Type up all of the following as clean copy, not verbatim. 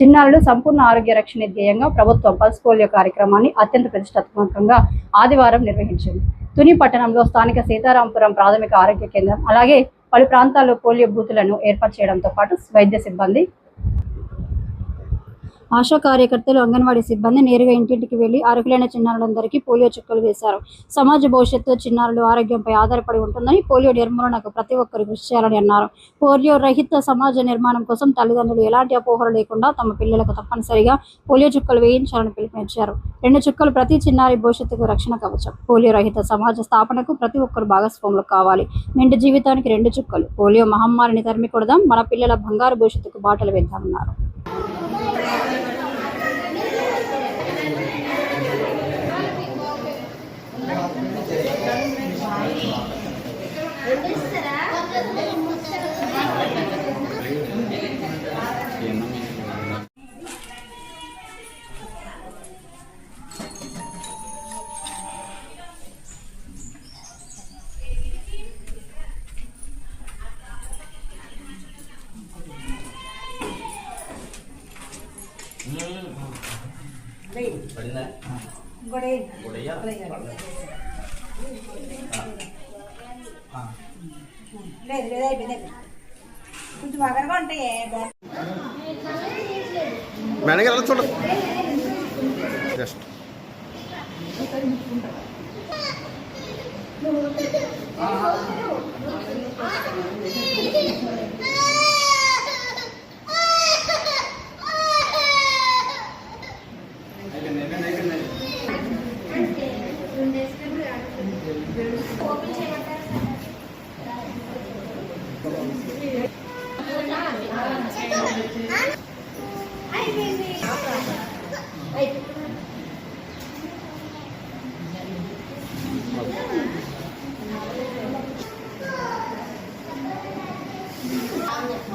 చిన్నారులు సంపూర్ణ ఆరోగ్య రక్షణ ధ్యేయంగా ప్రభుత్వం పల్స్ పోలియో కార్యక్రమాన్ని అత్యంత ప్రతిష్టాత్మకంగా ఆదివారం నిర్వహించింది. తుని పట్టణంలో స్థానిక సీతారాంపురం ప్రాథమిక ఆరోగ్య కేంద్రం అలాగే పలు ప్రాంతాల్లో పోలియో బూతులను ఏర్పాటు చేయడంతో పాటు వైద్య సిబ్బంది, ఆశా కార్యకర్తలు, అంగన్వాడీ సిబ్బంది నేరుగా ఇంటింటికి వెళ్లి అర్హులైన చిన్నారులందరికీ పోలియో చుక్కలు వేశారు. సమాజ భవిష్యత్తు చిన్నారుల ఆరోగ్యంపై ఆధారపడి ఉంటుందని, పోలియో నిర్మూలనకు ప్రతి ఒక్కరు కృషి చేయాలని అన్నారు. పోలియో రహిత సమాజ నిర్మాణం కోసం తల్లిదండ్రులు ఎలాంటి అపోహలు లేకుండా తమ పిల్లలకు తప్పనిసరిగా పోలియో చుక్కలు వేయించాలని పిలుపునిచ్చారు. 2 చుక్కలు ప్రతి చిన్నారి భవిష్యత్తుకు రక్షణ కవచం. పోలియో రహిత సమాజ స్థాపనకు ప్రతి ఒక్కరు భాగస్వాములు కావాలి. నిండు జీవితానికి 2 చుక్కలు. పోలియో మహమ్మారిని తరిమి కొడదాం, మన పిల్లల బంగారు భవిష్యత్తుకు బాటలు వేద్దామన్నారు. మేడం గారు చూడండి జస్ట్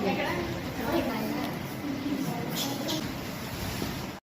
ఎక్కడ